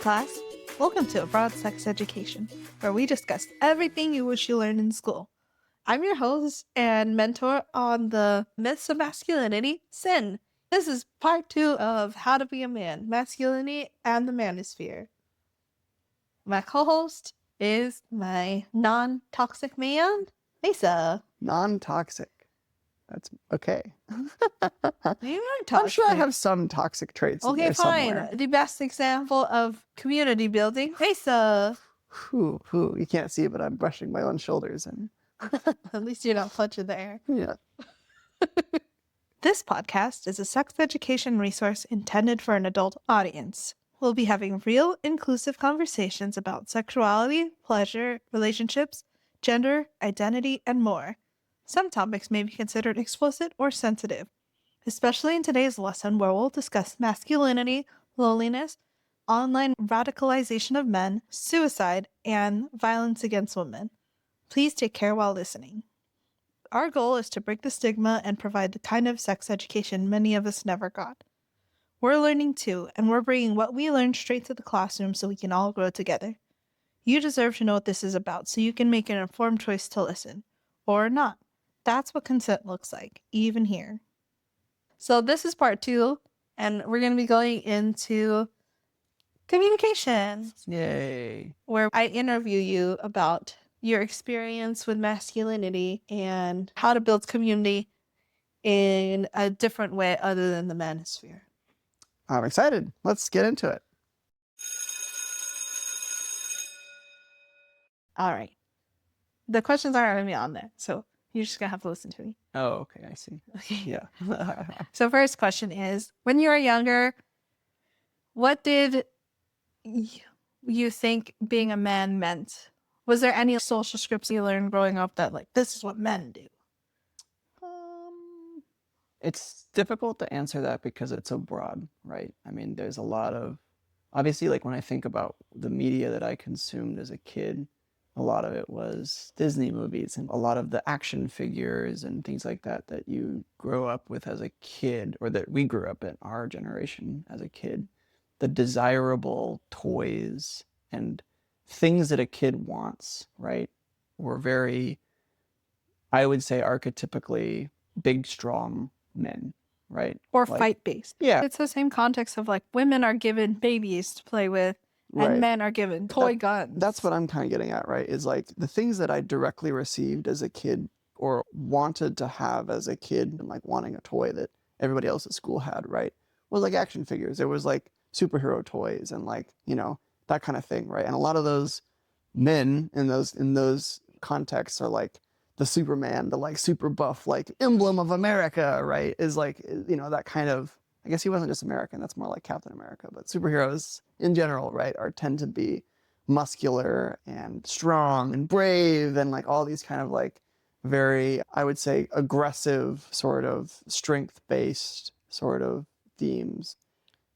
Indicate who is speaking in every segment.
Speaker 1: class. Welcome to Abroad Sex Education, where we discuss everything you wish you learned in school. I'm your host and mentor on the myths of masculinity, Sin. This is part 2 of How to Be a Man, Masculinity and the Manosphere. My co-host is my non-toxic man, Mesa.
Speaker 2: Non-toxic. That's okay.
Speaker 1: You are toxic.
Speaker 2: I'm sure I have some toxic traits in there somewhere.
Speaker 1: Okay, fine. The best example of community building, Mesa.
Speaker 2: You can't see, but I'm brushing my own shoulders and
Speaker 1: At least you're not punching the air.
Speaker 2: yeah.
Speaker 1: This podcast is a sex education resource intended for an adult audience. We'll be having real, inclusive conversations about sexuality, pleasure, relationships, gender, identity, and more. Some topics may be considered explicit or sensitive, especially in today's lesson where we'll discuss masculinity, loneliness, online radicalization of men, suicide, and violence against women. Please take care while listening. Our goal is to break the stigma and provide the kind of sex education many of us never got. We're learning too, and we're bringing what we learned straight to the classroom so we can all grow together. You deserve to know what this is about so you can make an informed choice to listen. Or not. That's what consent looks like, even here. So this is part 2, and we're going to be going into communication.
Speaker 2: Yay.
Speaker 1: Where I interview you about your experience with masculinity and how to build community in a different way other than the manosphere.
Speaker 2: I'm excited. Let's get into it.
Speaker 1: All right. The questions aren't going to be on there, so you're just going to have to listen to me.
Speaker 2: Oh, okay. I see.
Speaker 1: Okay.
Speaker 2: Yeah.
Speaker 1: So first question is, when you were younger, what did you think being a man meant? Was there any social scripts you learned growing up that, like, this is what men do?
Speaker 2: It's difficult to answer that because it's so broad, right? I mean, there's a lot of, obviously, like when I think about the media that I consumed as a kid, a lot of it was Disney movies and a lot of the action figures and things like that that you grow up with as a kid, or that we grew up in our generation as a kid. The desirable toys and things that a kid wants, right, were very, I would say, archetypically big, strong men, right?
Speaker 1: Or
Speaker 2: Like,
Speaker 1: fight-based.
Speaker 2: yeah.
Speaker 1: It's the same context of, like, women are given babies to play with, and
Speaker 2: Right.
Speaker 1: men are given toy guns.
Speaker 2: That's what I'm kind of getting at, right? Is like the things that I directly received as a kid or wanted to have as a kid, and like wanting a toy that everybody else at school had, right, was like action figures. It was like superhero toys and like, you know, that kind of thing, right? And a lot of those men in those contexts are like the Superman, the like super buff, like emblem of America, right? Is like, you know, that kind of, I guess he wasn't just American, that's more like Captain America, but superheroes in general, right, tend to be muscular and strong and brave and like all these kind of like very, I would say, aggressive sort of strength-based sort of themes.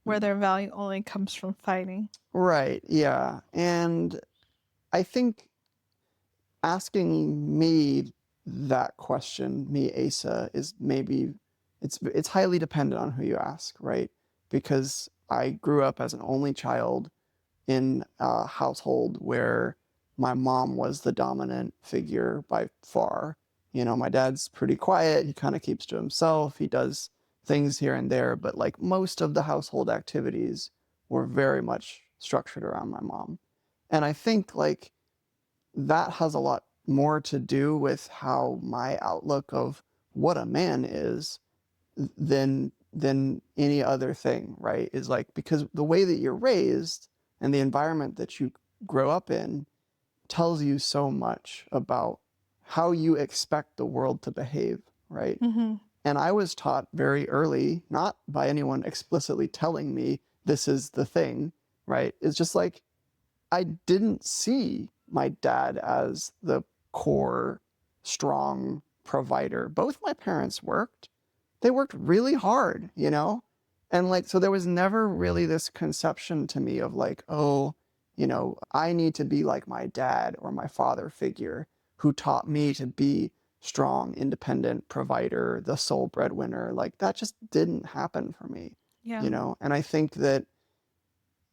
Speaker 1: where their value only comes from fighting.
Speaker 2: Right, yeah. And I think asking me that question, me, Asa, is maybe, it's highly dependent on who you ask, right? Because I grew up as an only child in a household where my mom was the dominant figure by far. You know, my dad's pretty quiet. He kind of keeps to himself. He does things here and there, but like most of the household activities were very much structured around my mom. And I think like that has a lot more to do with how my outlook of what a man is than any other thing, right? Is like, because the way that you're raised and the environment that you grow up in tells you so much about how you expect the world to behave, right?
Speaker 1: Mm-hmm.
Speaker 2: And I was taught very early, not by anyone explicitly telling me this is the thing, right? It's just like, I didn't see my dad as the core, strong provider. Both my parents worked. They worked really hard, you know? And like, so there was never really this conception to me of like, oh, you know, I need to be like my dad or my father figure who taught me to be strong, independent provider, the sole breadwinner. Like that just didn't happen for me,
Speaker 1: Yeah.
Speaker 2: you know? And I think that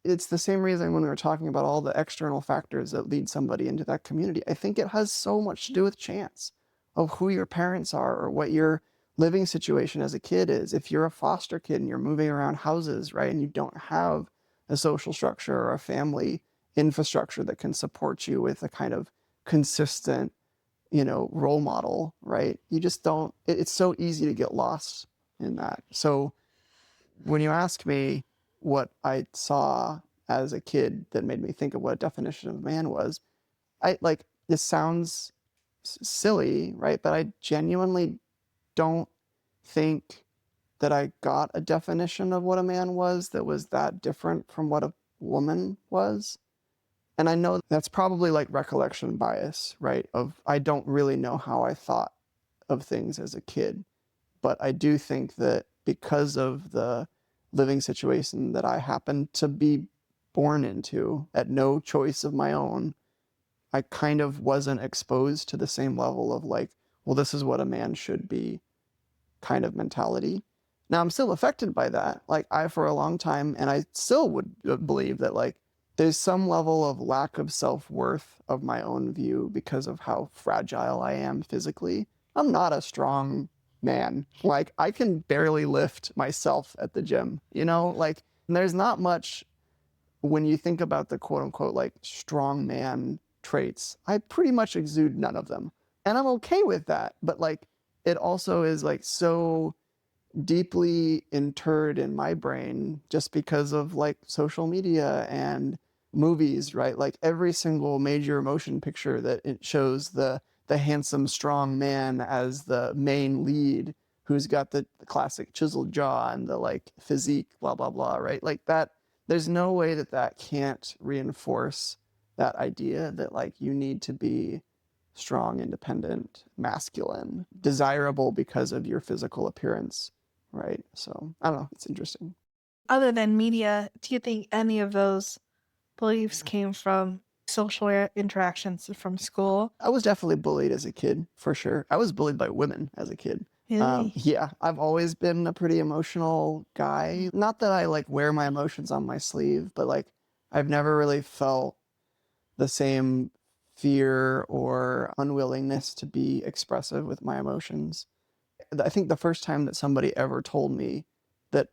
Speaker 2: it's the same reason when we were talking about all the external factors that lead somebody into that community. I think it has so much to do with chance of who your parents are or what your living situation as a kid is. If you're a foster kid and you're moving around houses, right, and you don't have a social structure or a family infrastructure that can support you with a kind of consistent, role model, right? You just don't, it's so easy to get lost in that. So when you ask me what I saw as a kid that made me think of what a definition of man was, this sounds silly, right? But I genuinely don't think that I got a definition of what a man was that was that different from what a woman was. And I know that's probably like recollection bias, right? Of I don't really know how I thought of things as a kid. But I do think that because of the living situation that I happened to be born into at no choice of my own, I kind of wasn't exposed to the same level of like, well, this is what a man should be kind of mentality. Now I'm still affected by that. Like I, for a long time, and I still would believe that like there's some level of lack of self-worth of my own view because of how fragile I am physically. I'm not a strong man. Like I can barely lift myself at the gym, like there's not much when you think about the quote unquote like strong man traits. I pretty much exude none of them. And I'm okay with that. But like it also is like so deeply interred in my brain just because of like social media and movies, right? Like every single major motion picture that it shows the handsome strong man as the main lead who's got the classic chiseled jaw and the like physique, blah blah blah, right? Like that there's no way that that can't reinforce that idea that like you need to be strong, independent, masculine, desirable because of your physical appearance, right? So I don't know. It's interesting.
Speaker 1: Other than media, do you think any of those beliefs came from social interactions from school?
Speaker 2: I was definitely bullied as a kid, for sure. I was bullied by women as a kid.
Speaker 1: Really?
Speaker 2: Yeah, I've always been a pretty emotional guy. Not that I like wear my emotions on my sleeve, but like I've never really felt the same fear or unwillingness to be expressive with my emotions. I think the first time that somebody ever told me that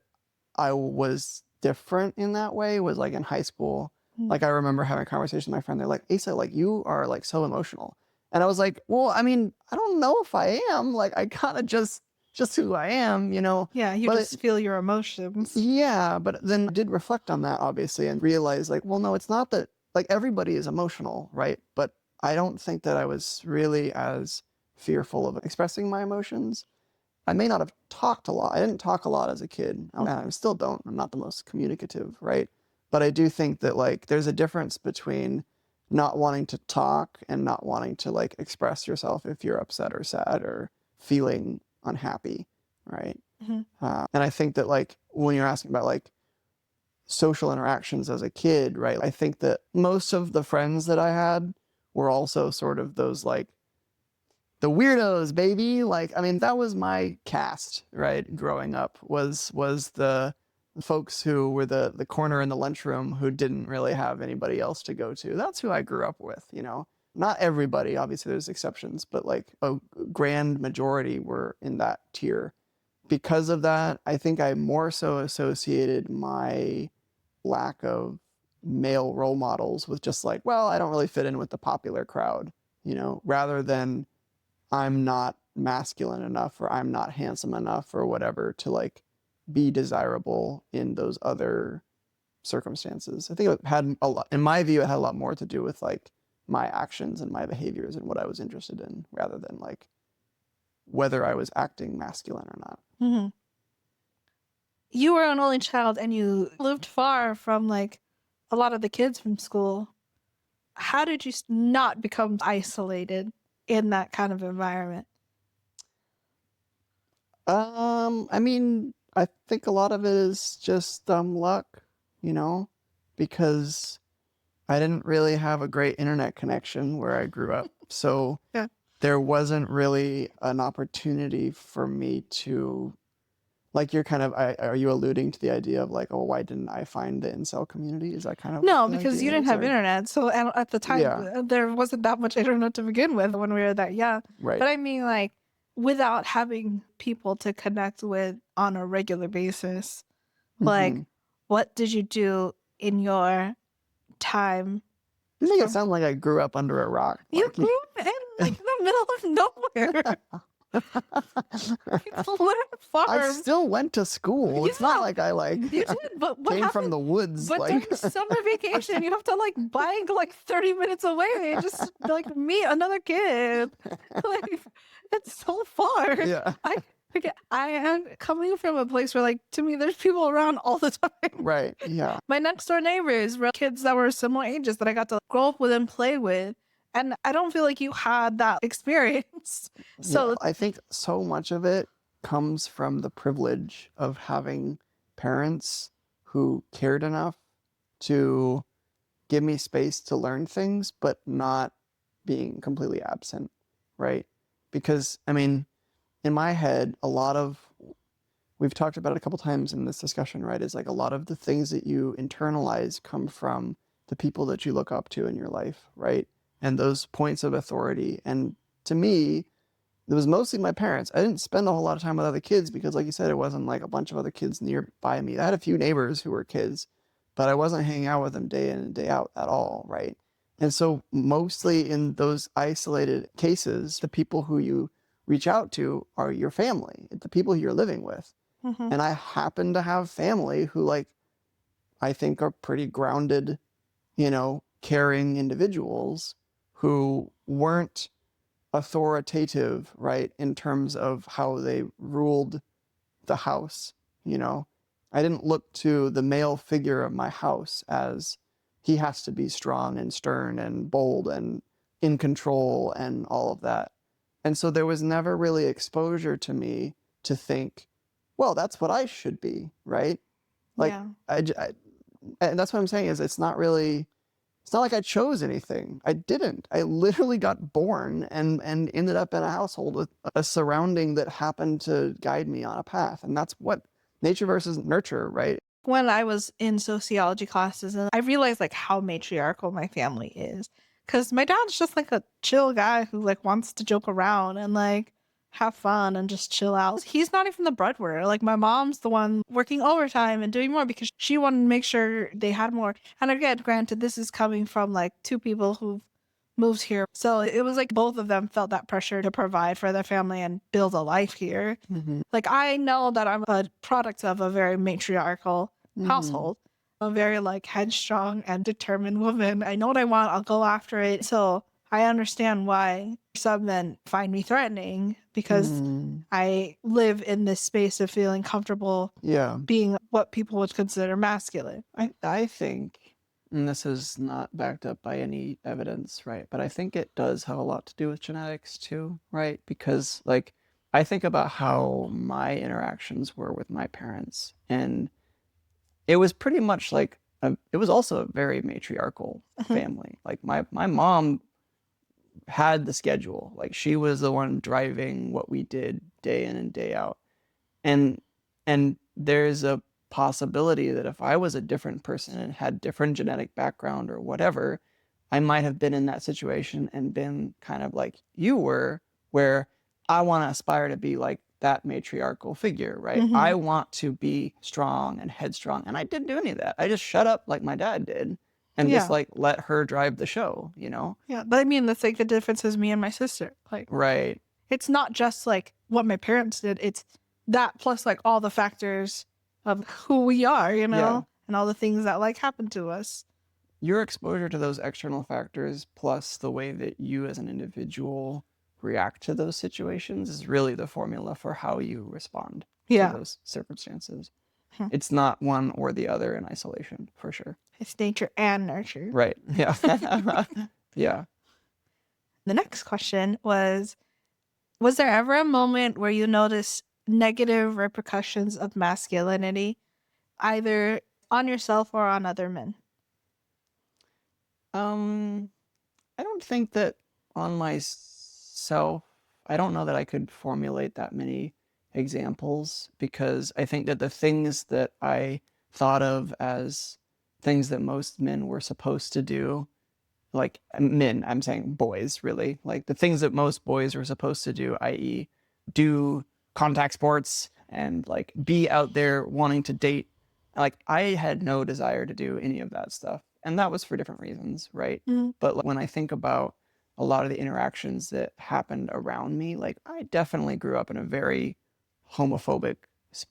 Speaker 2: I was different in that way was like in high school.
Speaker 1: Mm.
Speaker 2: Like I remember having a conversation with my friend. They're like, Asa, like you are like so emotional. And I was like, well, I mean, I don't know if I am. Like I kind of just who I am.
Speaker 1: Yeah, you
Speaker 2: But
Speaker 1: just feel your emotions.
Speaker 2: yeah, but then I did reflect on that obviously and realize like, well, no, it's not that like everybody is emotional, right? But I don't think that I was really as fearful of expressing my emotions. I may not have talked a lot. I didn't talk a lot as a kid. I still don't. I'm not the most communicative, right? But I do think that like there's a difference between not wanting to talk and not wanting to like express yourself if you're upset or sad or feeling unhappy, right?
Speaker 1: Mhm.
Speaker 2: And I think that like when you're asking about like social interactions as a kid, right? I think that most of the friends that I had were also sort of those like the weirdos, baby. Like, I mean, that was my cast, right? Growing up was the folks who were the corner in the lunchroom who didn't really have anybody else to go to. That's who I grew up with. Not everybody, obviously there's exceptions, but like a grand majority were in that tier. Because of that, I think I more so associated my lack of male role models with just like, well, I don't really fit in with the popular crowd, rather than I'm not masculine enough or I'm not handsome enough or whatever to like be desirable in those other circumstances. I think it had a lot, in my view, it had a lot more to do with like my actions and my behaviors and what I was interested in rather than like whether I was acting masculine or not.
Speaker 1: Mhm. You were an only child and you lived far from like a lot of the kids from school. How did you not become isolated in that kind of environment?
Speaker 2: I mean, I think a lot of it is just luck, you know, because I didn't really have a great internet connection where I grew up. So
Speaker 1: Yeah.
Speaker 2: there wasn't really an opportunity for me to Like you're kind of, are you alluding to the idea of like, oh, why didn't I find the incel community? Is that kind of what
Speaker 1: No,
Speaker 2: the
Speaker 1: because you
Speaker 2: idea
Speaker 1: didn't
Speaker 2: is?
Speaker 1: have
Speaker 2: Or
Speaker 1: internet. So at the time,
Speaker 2: yeah,
Speaker 1: there wasn't that much internet to begin with when we were that young.
Speaker 2: right.
Speaker 1: But I mean, like, without having people to connect with on a regular basis, like,
Speaker 2: Mm-hmm.
Speaker 1: what did you do in your time
Speaker 2: You make it
Speaker 1: from
Speaker 2: sound like I grew up under a rock.
Speaker 1: you
Speaker 2: Like,
Speaker 1: grew up in like the middle of nowhere. People live on
Speaker 2: I
Speaker 1: farms.
Speaker 2: still went to school. It's not
Speaker 1: Yeah,
Speaker 2: like I like
Speaker 1: you did, but what
Speaker 2: came from
Speaker 1: happened?
Speaker 2: the woods.
Speaker 1: But
Speaker 2: Like,
Speaker 1: during summer vacation, you have to like bike like 30 minutes away just like meet another kid. Like it's so far.
Speaker 2: yeah,
Speaker 1: I I am coming from a place where like to me there's people around all the time.
Speaker 2: right. Yeah.
Speaker 1: My next door neighbors were kids that were similar ages that I got to grow up with and play with. And I don't feel like you had that experience.
Speaker 2: Yeah.
Speaker 1: So
Speaker 2: I think so much of it comes from the privilege of having parents who cared enough to give me space to learn things, but not being completely absent, right? Because, I mean, in my head, a lot of, we've talked about it a couple times in this discussion, right? Is like a lot of the things that you internalize come from the people that you look up to in your life, right? And those points of authority. And to me, it was mostly my parents. I didn't spend a whole lot of time with other kids because, like you said, it wasn't like a bunch of other kids nearby me. I had a few neighbors who were kids, but I wasn't hanging out with them day in and day out at all, right? And so, mostly in those isolated cases, the people who you reach out to are your family, the people you're living with.
Speaker 1: mhm.
Speaker 2: And I happen to have family who, like, I think are pretty grounded, caring individuals who weren't authoritative, right, in terms of how they ruled the house, you know. I didn't look to the male figure of my house as he has to be strong and stern and bold and in control and all of that. And so there was never really exposure to me to think, well, that's what I should be, right? Like,
Speaker 1: Yeah.
Speaker 2: I and that's what I'm saying is it's not like I chose anything. I didn't. I literally got born and ended up in a household with a surrounding that happened to guide me on a path. And that's what nature versus nurture, right?
Speaker 1: When I was in sociology classes and I realized like how matriarchal my family is. Cause my dad's just like a chill guy who like wants to joke around and like have fun and just chill out. He's not even the breadwinner. Like my mom's the one working overtime and doing more because she wanted to make sure they had more. And again, granted, this is coming from like two people who've moved here. So it was like both of them felt that pressure to provide for their family and build a life here.
Speaker 2: Mm-hmm.
Speaker 1: Like I know that I'm a product of a very matriarchal
Speaker 2: Mm-hmm.
Speaker 1: household. A very like headstrong and determined woman. I know what I want, I'll go after it. So I understand why some men find me threatening because
Speaker 2: Mm-hmm.
Speaker 1: I live in this space of feeling comfortable
Speaker 2: Yeah.
Speaker 1: being what people would consider masculine.
Speaker 2: I think, and this is not backed up by any evidence, right? But I think it does have a lot to do with genetics too, right? Because like I think about how my interactions were with my parents, and it was pretty much like it was also a very matriarchal family. Like my mom had the schedule. Like she was the one driving what we did day in and day out. And there's a possibility that if I was a different person and had different genetic background or whatever, I might have been in that situation and been kind of like you were, where I want to aspire to be like that matriarchal figure, right?
Speaker 1: Mm-hmm.
Speaker 2: I want to be strong and headstrong. And I didn't do any of that. I just shut up like my dad did and just
Speaker 1: Yeah.
Speaker 2: like let her drive the show, you know?
Speaker 1: Yeah. But I mean, that's like the difference is me and my sister. Like,
Speaker 2: Right.
Speaker 1: it's not just like what my parents did, it's that plus like all the factors of who we are,
Speaker 2: Yeah.
Speaker 1: and all the things that like happen to us.
Speaker 2: Your exposure to those external factors plus the way that you as an individual react to those situations is really the formula for how you respond to
Speaker 1: Yeah.
Speaker 2: those circumstances.
Speaker 1: Hmm.
Speaker 2: It's not one or the other in isolation, for sure.
Speaker 1: It's nature and nurture.
Speaker 2: Right. Yeah. Yeah.
Speaker 1: The next question was there ever a moment where you noticed negative repercussions of masculinity, either on yourself or on other men?
Speaker 2: Um, I don't think that on myself, I don't know that I could formulate that many examples, because I think that the things that I thought of as things that most men were supposed to do, like men, I'm saying boys, really, like the things that most boys were supposed to do, i.e., do contact sports and like be out there wanting to date. Like I had no desire to do any of that stuff. And that was for different reasons, right?
Speaker 1: Mm.
Speaker 2: But when I think about a lot of the interactions that happened around me, like I definitely grew up in a very homophobic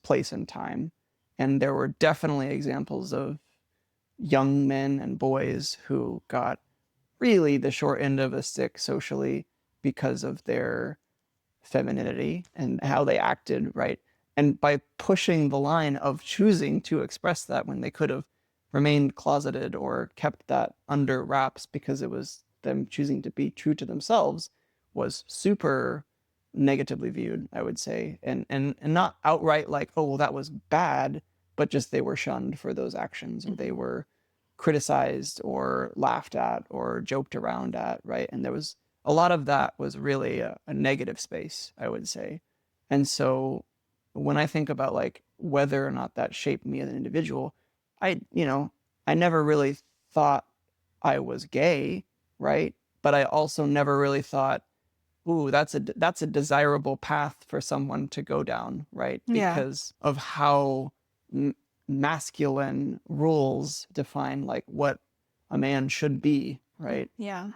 Speaker 2: place and time. And there were definitely examples of young men and boys who got really the short end of the stick socially because of their femininity and how they acted, right? And by pushing the line of choosing to express that when they could have remained closeted or kept that under wraps because it was them choosing to be true to themselves, was super negatively viewed, I would say. And not outright like, oh, well, that was bad, but just they were shunned for those actions, or they were criticized or laughed at or joked around at, right? And there was a lot of that was really a negative space, I would say. And so when I think about like whether or not that shaped me as an individual, I never really thought I was gay, right? But I also never really thought, ooh, that's a desirable path for someone to go down, right?
Speaker 1: Yeah.
Speaker 2: Because of how masculine rules define like what a man should be, right?
Speaker 1: Yeah.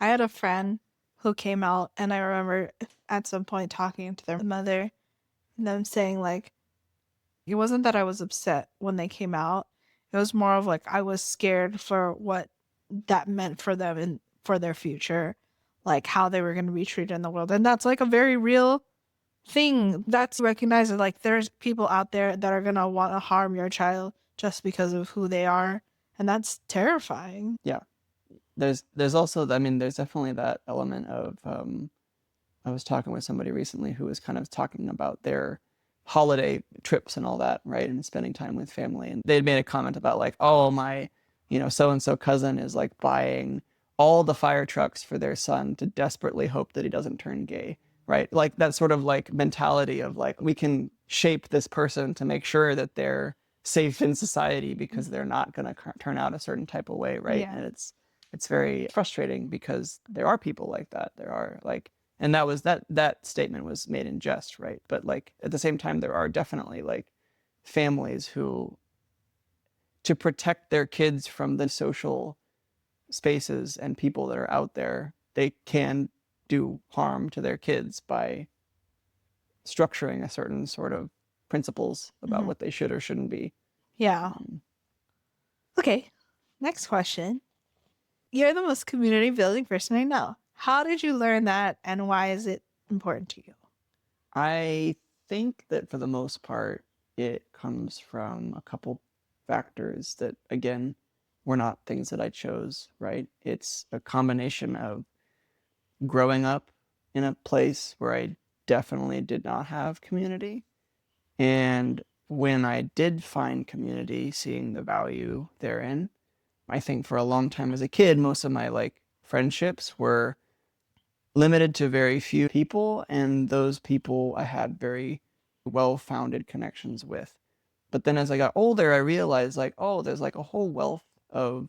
Speaker 1: I had a friend who came out, and I remember at some point talking to their mother and them saying, like, it wasn't that I was upset when they came out. It was more of like I was scared for what that meant for them and for their future, like how they were going to be treated in the world. And that's like a very real thing. That's recognized that like there's people out there that are going to want to harm your child just because of who they are. And that's terrifying.
Speaker 2: Yeah. There's also, I mean, there's definitely that element of I was talking with somebody recently who was kind of talking about their holiday trips and all that, right? And spending time with family. And they had made a comment about like, oh, my, so and so cousin is like buying all the fire trucks for their son to desperately hope that he doesn't turn gay, right? Like that sort of like mentality of like, we can shape this person to make sure that they're safe in society because they're not going to turn out a certain type of way, right?
Speaker 1: Yeah.
Speaker 2: And it's very frustrating because there are people like that. There are like, and that statement was made in jest, right? But like at the same time, there are definitely like families who, to protect their kids from the social spaces and people that are out there, they can do harm to their kids by structuring a certain sort of principles about what they should or shouldn't be.
Speaker 1: Yeah. Okay. Next question. You're the most community building person I know. How did you learn that, and why is it important to you?
Speaker 2: I think that for the most part, it comes from a couple factors that, again, were not things that I chose, right? It's a combination of growing up in a place where I definitely did not have community. And when I did find community, seeing the value therein, I think for a long time as a kid, most of my like friendships were limited to very few people, and those people I had very well-founded connections with. But then as I got older, I realized like, oh, there's like a whole wealth of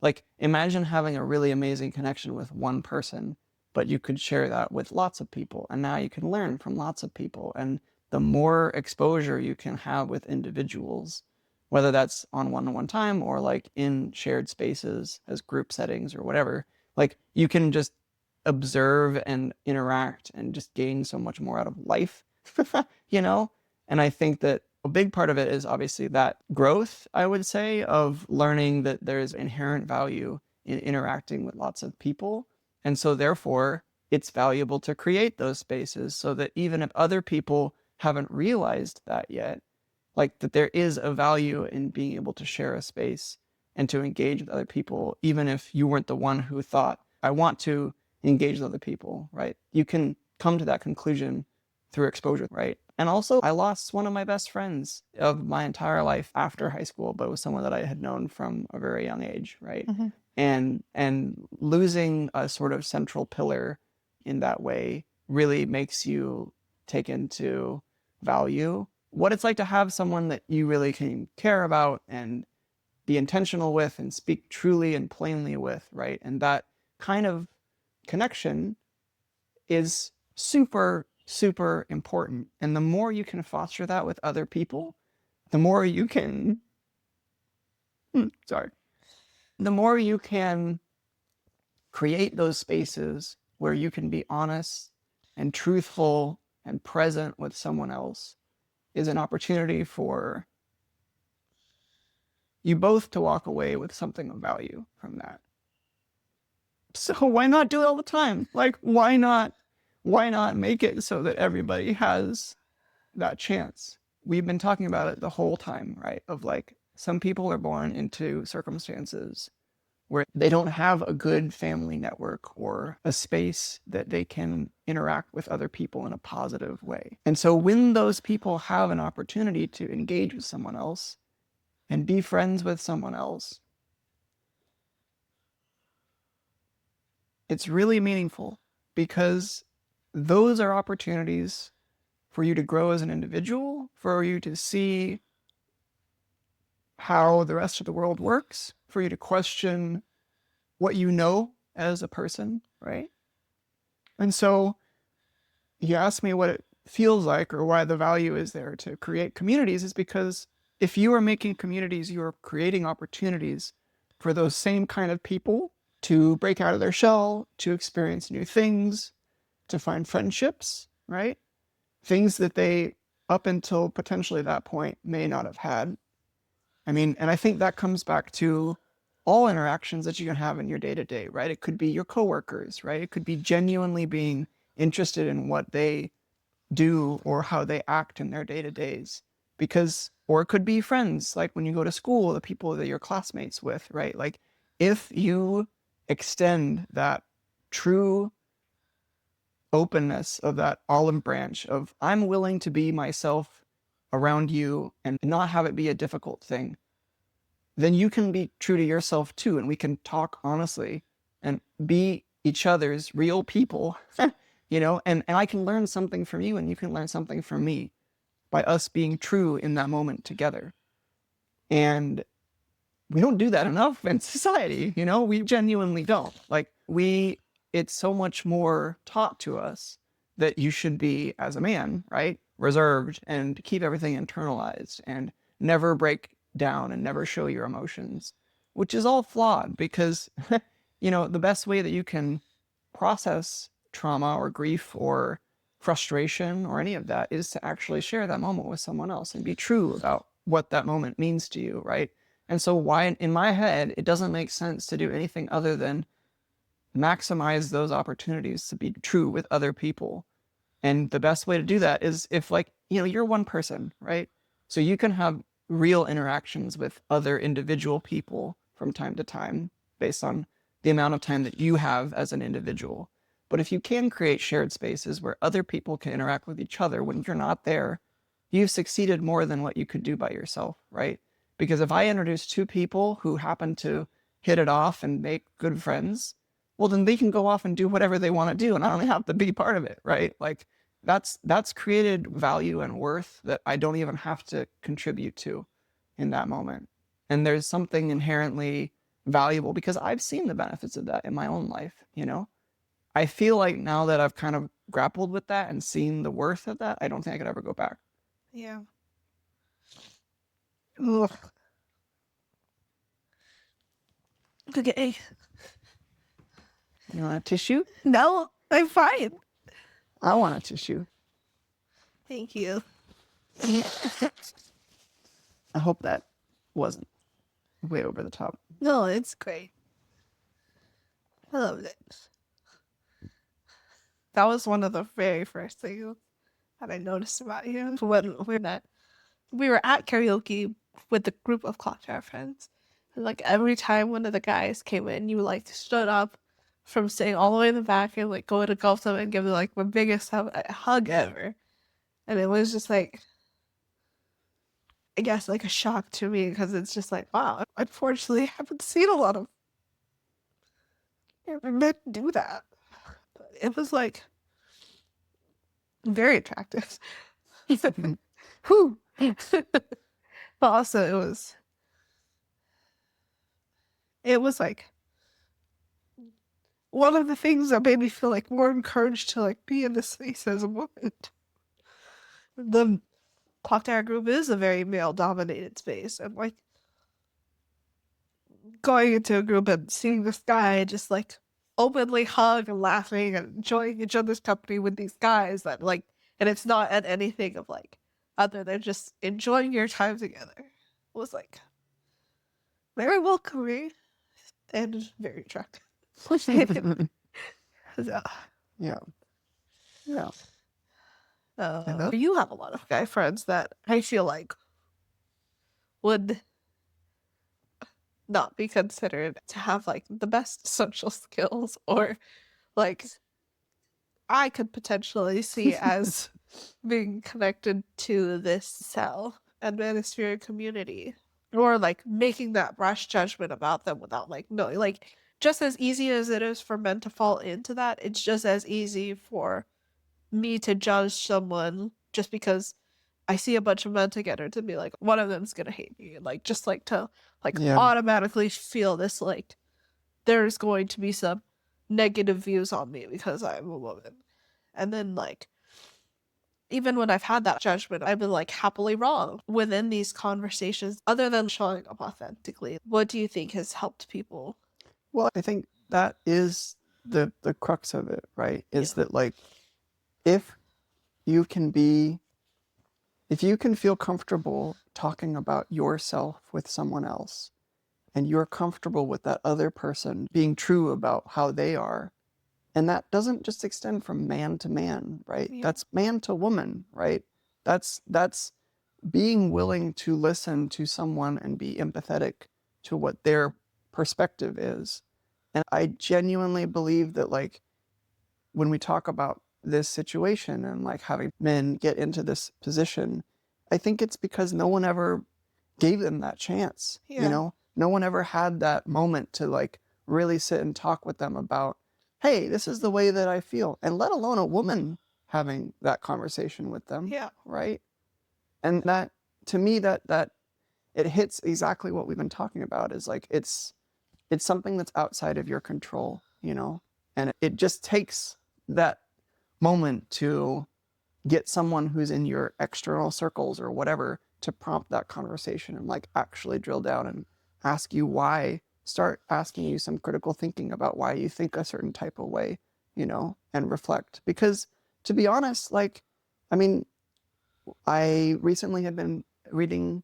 Speaker 2: like, imagine having a really amazing connection with one person, but you could share that with lots of people, and now you can learn from lots of people. And the more exposure you can have with individuals, whether that's on one-on-one time or like in shared spaces as group settings or whatever, like you can just observe and interact and just gain so much more out of life, you know? And I think that a big part of it is obviously that growth, I would say, of learning that there's inherent value in interacting with lots of people. And so therefore, it's valuable to create those spaces so that even if other people haven't realized that yet, like that there is a value in being able to share a space and to engage with other people, even if you weren't the one who thought, I want to engage with other people, right? You can come to that conclusion through exposure, right? And also, I lost one of my best friends of my entire life after high school, but it was someone that I had known from a very young age, right? And losing a sort of central pillar in that way really makes you take into value, what it's like to have someone that you really can care about and be intentional with and speak truly and plainly with, right? And that kind of connection is super, super important. And the more you can foster that with other people, the more you can, the more you can create those spaces where you can be honest and truthful and present with someone else is an opportunity for you both to walk away with something of value from that. So why not do it all the time? Like, why not make it so that everybody has that chance? We've been talking about it the whole time, right? Of like, some people are born into circumstances where they don't have a good family network or a space that they can interact with other people in a positive way. And so when those people have an opportunity to engage with someone else and be friends with someone else, it's really meaningful because those are opportunities for you to grow as an individual, for you to see how the rest of the world works, for you to question what you know as a person, right? And so you ask me what it feels like or why the value is there to create communities is because if you are making communities, you are creating opportunities for those same kind of people to break out of their shell, to experience new things, to find friendships, right? Things that they, up until potentially that point, may not have had. I mean, and I think that comes back to all interactions that you can have in your day-to-day, right? It could be your coworkers, right? It could be genuinely being interested in what they do or how they act in their day-to-days. Because, or it could be friends, like when you go to school, the people that you're classmates with, right? Like if you extend that true openness of that olive branch of I'm willing to be myself around you and not have it be a difficult thing, then you can be true to yourself too. And we can talk honestly and be each other's real people, and I can learn something from you and you can learn something from me by us being true in that moment together. And we don't do that enough in society, we genuinely don't. Like it's so much more taught to us that you should be, as a man, right, reserved and keep everything internalized and never break down and never show your emotions, which is all flawed because, the best way that you can process trauma or grief or frustration or any of that is to actually share that moment with someone else and be true about what that moment means to you, right? And so why, in my head, it doesn't make sense to do anything other than maximize those opportunities to be true with other people. And the best way to do that is if, like, you're one person, right? So you can have real interactions with other individual people from time to time based on the amount of time that you have as an individual. But if you can create shared spaces where other people can interact with each other when you're not there, you've succeeded more than what you could do by yourself, right? Because if I introduce two people who happen to hit it off and make good friends, well, then they can go off and do whatever they want to do, and I don't have to be part of it, right? Like that's created value and worth that I don't even have to contribute to in that moment. And there's something inherently valuable because I've seen the benefits of that in my own life, I feel like now that I've kind of grappled with that and seen the worth of that, I don't think I could ever go back.
Speaker 1: Yeah. Ugh. Okay.
Speaker 2: You want a tissue?
Speaker 1: No, I'm fine.
Speaker 2: I want a tissue.
Speaker 1: Thank you.
Speaker 2: I hope that wasn't way over the top.
Speaker 1: No, it's great. I loved it. That was one of the very first things that I noticed about you when we were at karaoke with the group of clock tower friends. And like every time one of the guys came in, you like stood up from sitting all the way in the back and like go to golf them and give them like the biggest hug ever. And it was just like, I guess, like a shock to me because it's just like, wow, unfortunately, I haven't seen a lot of men do that. But it was like very attractive. Whew. But also it was like one of the things that made me feel like more encouraged to like be in this space as a woman. The Clock Tower group is a very male dominated space, and like going into a group and seeing this guy just like openly hug and laughing and enjoying each other's company with these guys that like, and it's not at anything of like other than just enjoying your time together, was like very welcoming and very attractive. So,
Speaker 2: Yeah. Yeah.
Speaker 1: you have a lot of guy friends that I feel like would not be considered to have like the best social skills, or like I could potentially see as being connected to this cell and Manosphere community, or like making that rash judgment about them without like knowing. Like, just as easy as it is for men to fall into that, it's just as easy for me to judge someone just because I see a bunch of men together to be like, one of them's gonna hate me, and like just like to like
Speaker 2: Yeah.
Speaker 1: automatically feel this like there's going to be some negative views on me because I'm a woman. And then like even when I've had that judgment, I've been like happily wrong within these conversations, other than showing up authentically. What do you think has helped people?
Speaker 2: Well, I think that is the crux of it, right? Is that like if you can feel comfortable talking about yourself with someone else, and you're comfortable with that other person being true about how they are, and that doesn't just extend from man to man, right?
Speaker 1: Yeah.
Speaker 2: That's man to woman, right? That's being willing to listen to someone and be empathetic to what their perspective is. And I genuinely believe that like when we talk about this situation and like having men get into this position, I think it's because no one ever gave them that chance.
Speaker 1: Yeah.
Speaker 2: You know, no one ever had that moment to like really sit and talk with them about, hey, this is the way that I feel, and let alone a woman having that conversation with them.
Speaker 1: Yeah.
Speaker 2: Right. And that, to me, that it hits exactly what we've been talking about, is like it's something that's outside of your control, you know, and it just takes that moment to get someone who's in your external circles or whatever to prompt that conversation and like actually drill down and ask you why, start asking you some critical thinking about why you think a certain type of way, you know, and reflect. Because to be honest, like, I mean, I recently had been reading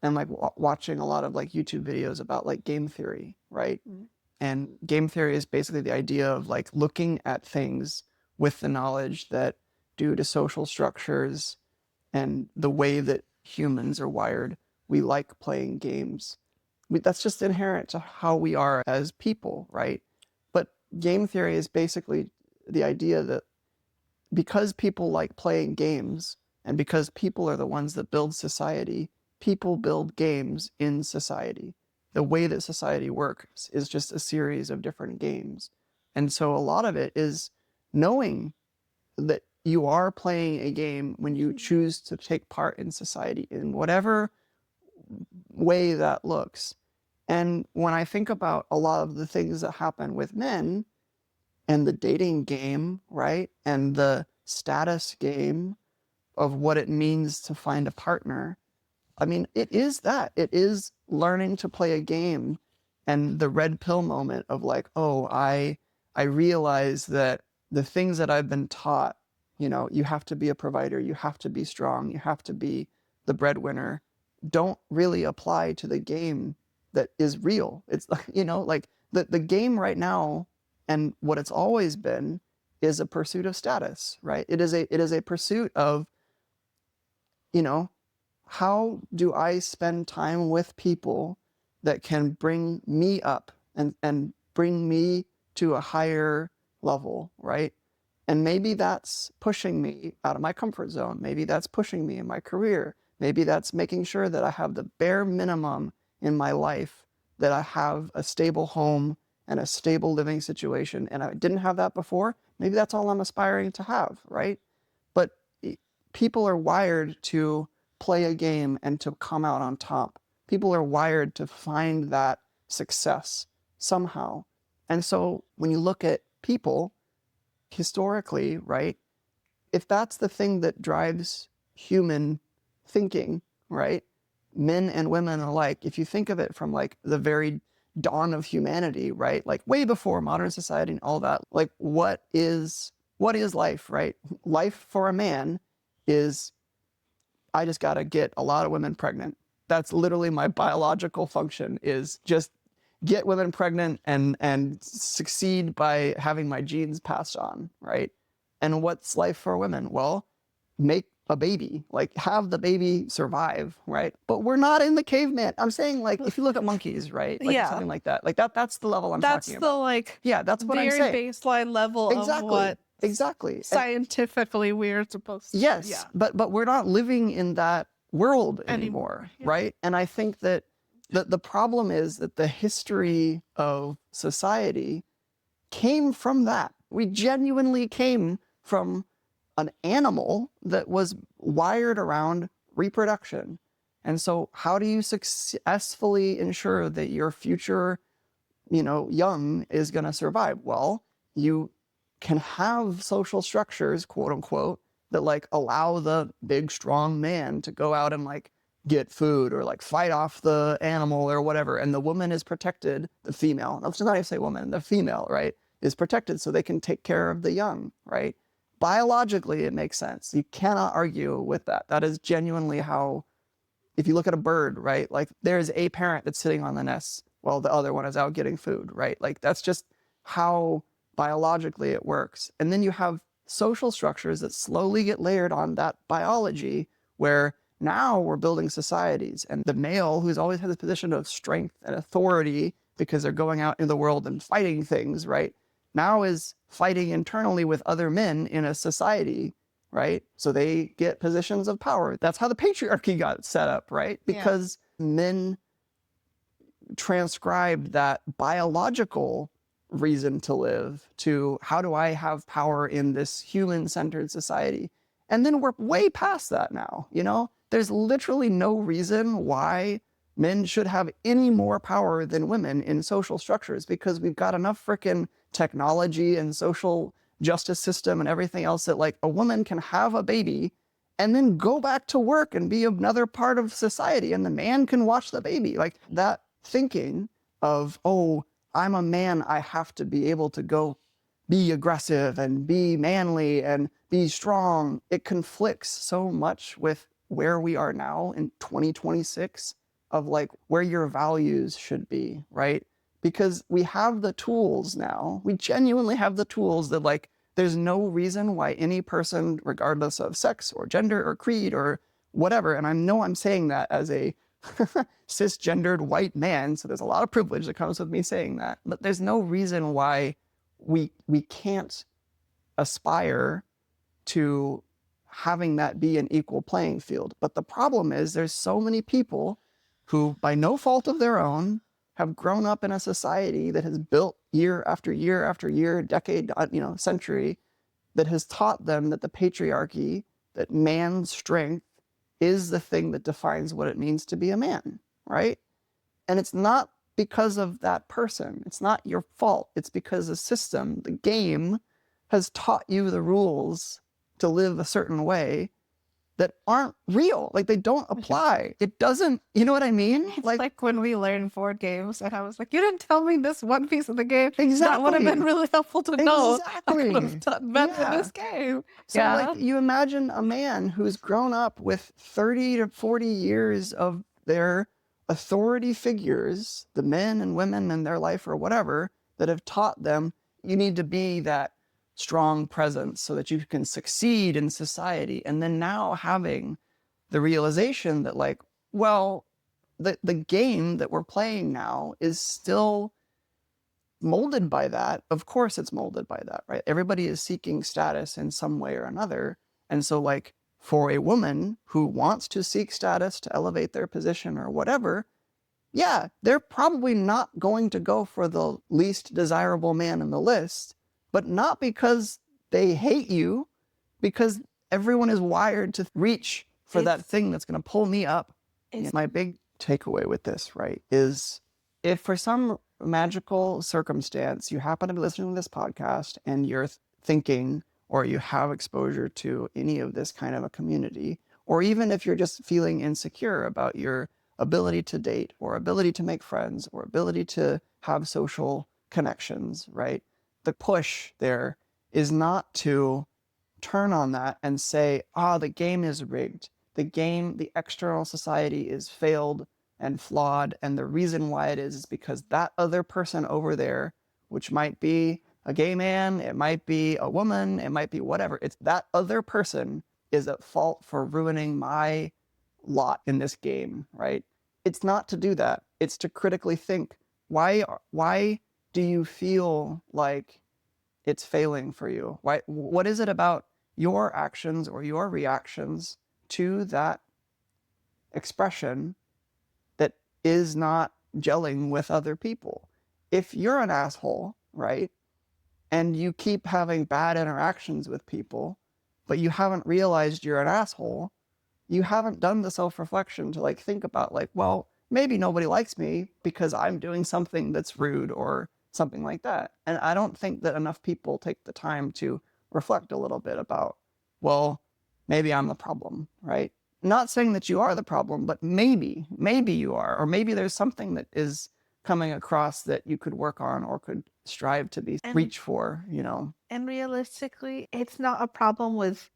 Speaker 2: and like watching a lot of like YouTube videos about like game theory, right?
Speaker 1: Mm.
Speaker 2: And game theory is basically the idea of like looking at things with the knowledge that due to social structures and the way that humans are wired, we like playing games. That's just inherent to how we are as people, right? But game theory is basically the idea that because people like playing games and because people are the ones that build society, people build games in society. The way that society works is just a series of different games. And so a lot of it is knowing that you are playing a game when you choose to take part in society in whatever way that looks. And when I think about a lot of the things that happen with men, and the dating game, right? And the status game of what it means to find a partner. I mean, it is that. It is learning to play a game, and the red pill moment of like, oh, I realize that the things that I've been taught, you know, you have to be a provider, you have to be strong, you have to be the breadwinner, don't really apply to the game that is real. It's like, you know, like the game right now and what it's always been is a pursuit of status, right? It is a pursuit of, you know, how do I spend time with people that can bring me up and bring me to a higher level, right? And maybe that's pushing me out of my comfort zone. Maybe that's pushing me in my career. Maybe that's making sure that I have the bare minimum in my life, that I have a stable home and a stable living situation. And I didn't have that before. Maybe that's all I'm aspiring to have, right? But people are wired to play a game and to come out on top. People are wired to find that success somehow. And so when you look at people historically, right, if that's the thing that drives human thinking, right, men and women alike, if you think of it from like the very dawn of humanity, right, like way before modern society and all that, like what is life, right? Life for a man is, I just got to get a lot of women pregnant. That's literally my biological function, is just get women pregnant and succeed by having my genes passed on, right? And what's life for women? Well, make a baby, like have the baby survive, right? But we're not in the caveman. I'm saying, like, if you look at monkeys, right? Like
Speaker 1: Yeah.
Speaker 2: something like that. Like that's the level I'm
Speaker 1: That's
Speaker 2: talking
Speaker 1: the
Speaker 2: about.
Speaker 1: like
Speaker 2: Yeah, that's what I'm
Speaker 1: very
Speaker 2: saying.
Speaker 1: baseline level of
Speaker 2: Exactly.
Speaker 1: what
Speaker 2: Exactly.
Speaker 1: scientifically we're supposed to.
Speaker 2: Yes,
Speaker 1: Yeah.
Speaker 2: but we're not living in that world
Speaker 1: Anymore,
Speaker 2: anymore,
Speaker 1: yeah.
Speaker 2: right? And I think that the problem is that the history of society came from that. We genuinely came from an animal that was wired around reproduction. And so how do you successfully ensure that your future, young is going to survive? Well, you can have social structures, quote unquote, that like allow the big strong man to go out and like get food or like fight off the animal or whatever. And the woman is protected, the female, let's not even say woman, the female, right, is protected so they can take care of the young, right? Biologically, it makes sense. You cannot argue with that. That is genuinely how, if you look at a bird, right, like there's a parent that's sitting on the nest while the other one is out getting food, right? Like that's just how biologically it works. And then you have social structures that slowly get layered on that biology, where now we're building societies, and the male, who's always had this position of strength and authority because they're going out in the world and fighting things, right, now is fighting internally with other men in a society, right? So they get positions of power. That's how the patriarchy got set up, right? Because men transcribed that biological reason to live to, how do I have power in this human-centered society? And then we're way past that now, There's literally no reason why men should have any more power than women in social structures, because we've got enough freaking technology and social justice system and everything else that like a woman can have a baby and then go back to work and be another part of society, and the man can watch the baby. Like that thinking of, oh, I'm a man, I have to be able to go be aggressive and be manly and be strong. It conflicts so much with where we are now in 2026 of like where your values should be, right? Because we have the tools now. We genuinely have the tools that like, there's no reason why any person, regardless of sex or gender or creed or whatever, and I know I'm saying that as a cisgendered white man, so there's a lot of privilege that comes with me saying that, but there's no reason why we can't aspire to having that be an equal playing field. But the problem is there's so many people who, by no fault of their own, have grown up in a society that has built year after year after year, decade, century, that has taught them that the patriarchy, that man's strength is the thing that defines what it means to be a man, right? And it's not because of that person. It's not your fault. It's because the system, the game, has taught you the rules to live a certain way that aren't real. Like they don't apply. It doesn't, you know what I mean?
Speaker 1: It's like when we learned board games and I was like, you didn't tell me this one piece of the game.
Speaker 2: Exactly.
Speaker 1: That would have been really helpful to know.
Speaker 2: Exactly.
Speaker 1: I could have done better in this game.
Speaker 2: So like you imagine a man who's grown up with 30 to 40 years of their authority figures, the men and women in their life or whatever, that have taught them, you need to be that strong presence so that you can succeed in society. And then now having the realization that like, well, the game that we're playing now is still molded by that. Of course it's molded by that, right? Everybody is seeking status in some way or another. And so like for a woman who wants to seek status to elevate their position or whatever, yeah, they're probably not going to go for the least desirable man in the list, but not because they hate you, because everyone is wired to reach for that thing that's going to pull me up. My big takeaway with this, right, is if for some magical circumstance you happen to be listening to this podcast and you're thinking or you have exposure to any of this kind of a community, or even if you're just feeling insecure about your ability to date or ability to make friends or ability to have social connections, right? The push there is not to turn on that and say, the game is rigged. The external society is failed and flawed. And the reason why it is because that other person over there, which might be a gay man, it might be a woman, it might be whatever. It's that other person is at fault for ruining my lot in this game, right? It's not to do that. It's to critically think, why do you feel like it's failing for you? What is it about your actions or your reactions to that expression that is not gelling with other people? If you're an asshole, right, and you keep having bad interactions with people, but you haven't realized you're an asshole, you haven't done the self-reflection to think about well, maybe nobody likes me because I'm doing something that's rude or something like that. And I don't think that enough people take the time to reflect a little bit about, well, maybe I'm the problem, right? Not saying that you are the problem, but maybe you are, or maybe there's something that is coming across that you could work on or could strive to reach for,
Speaker 1: And realistically, it's not a problem with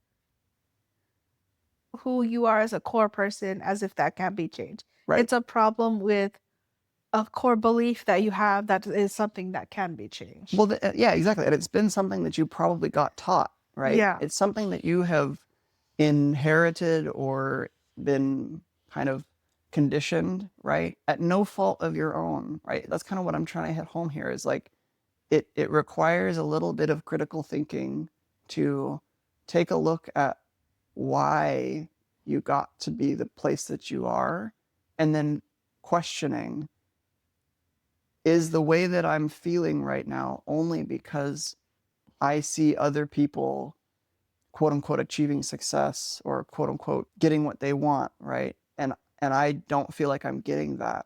Speaker 1: who you are as a core person, as if that can't be changed.
Speaker 2: Right.
Speaker 1: It's a problem with a core belief that you have that is something that can be changed.
Speaker 2: Well, yeah, exactly. And it's been something that you probably got taught, right?
Speaker 1: Yeah.
Speaker 2: It's something that you have inherited or been kind of conditioned, right? At no fault of your own, right? That's kind of what I'm trying to hit home here is it requires a little bit of critical thinking to take a look at why you got to be the place that you are, and then questioning, is the way that I'm feeling right now only because I see other people, quote unquote, achieving success or quote unquote getting what they want, right? And I don't feel like I'm getting that.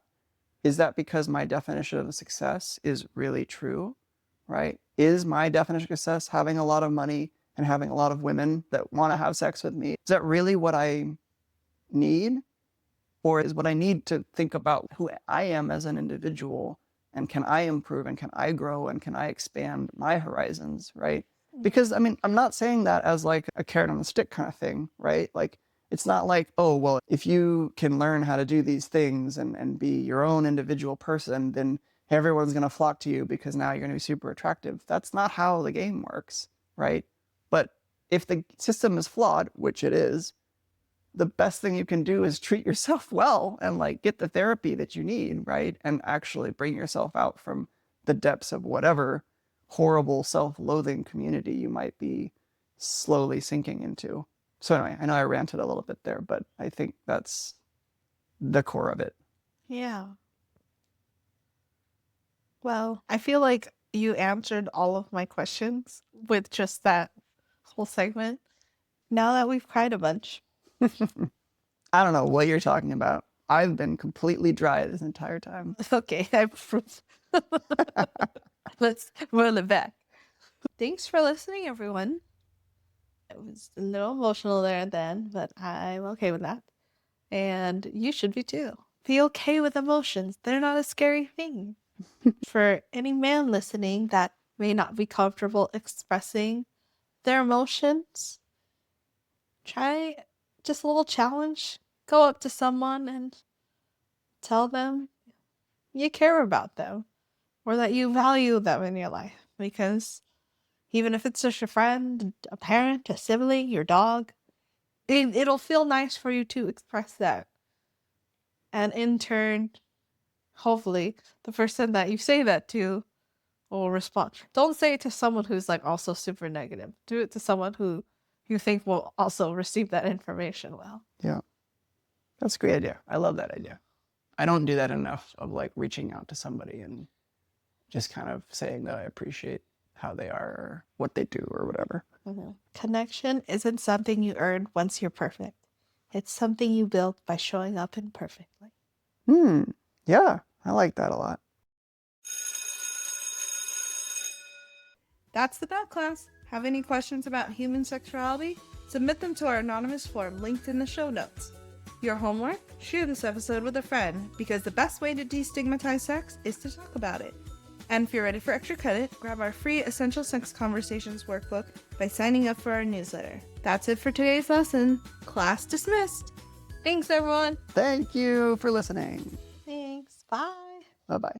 Speaker 2: Is that because my definition of success is really true, right? Is my definition of success having a lot of money and having a lot of women that want to have sex with me? Is that really what I need? Or is what I need to think about who I am as an individual, and can I improve and can I grow and can I expand my horizons, right? Because I'm not saying that as a carrot on a stick kind of thing, right? It's not oh, well, if you can learn how to do these things and be your own individual person, then everyone's going to flock to you because now you're going to be super attractive. That's not how the game works, right? But if the system is flawed, which it is, the best thing you can do is treat yourself well and get the therapy that you need, right? And actually bring yourself out from the depths of whatever horrible self-loathing community you might be slowly sinking into. So anyway, I know I ranted a little bit there, but I think that's the core of it.
Speaker 1: Yeah. Well, I feel like you answered all of my questions with just that whole segment. Now that we've cried a bunch.
Speaker 2: I don't know what you're talking about. I've been completely dry this entire time.
Speaker 1: Okay, let's roll it back. Thanks for listening, everyone. It was a little emotional there and then, but I'm okay with that. And you should be too. Be okay with emotions. They're not a scary thing. For any man listening that may not be comfortable expressing their emotions, try just a little challenge. Go up to someone and tell them you care about them or that you value them in your life. Because even if it's just a friend, a parent, a sibling, your dog, it'll feel nice for you to express that. And in turn, hopefully, the person that you say that to will respond. Don't say it to someone who's also super negative. Do it to someone who you think will also receive that information well.
Speaker 2: Yeah. That's a great idea. I love that idea. I don't do that enough of reaching out to somebody and just kind of saying that I appreciate how they are or what they do or whatever.
Speaker 1: Connection isn't something you earn once you're perfect. It's something you build by showing up imperfectly.
Speaker 2: Yeah, I like that a lot.
Speaker 1: That's the Bell Class. Have any questions about human sexuality? Submit them to our anonymous form linked in the show notes. Your homework? Share this episode with a friend, because the best way to destigmatize sex is to talk about it. And if you're ready for extra credit, grab our free Essential Sex Conversations workbook by signing up for our newsletter. That's it for today's lesson. Class dismissed. Thanks, everyone.
Speaker 2: Thank you for listening.
Speaker 1: Thanks. Bye.
Speaker 2: Bye-bye.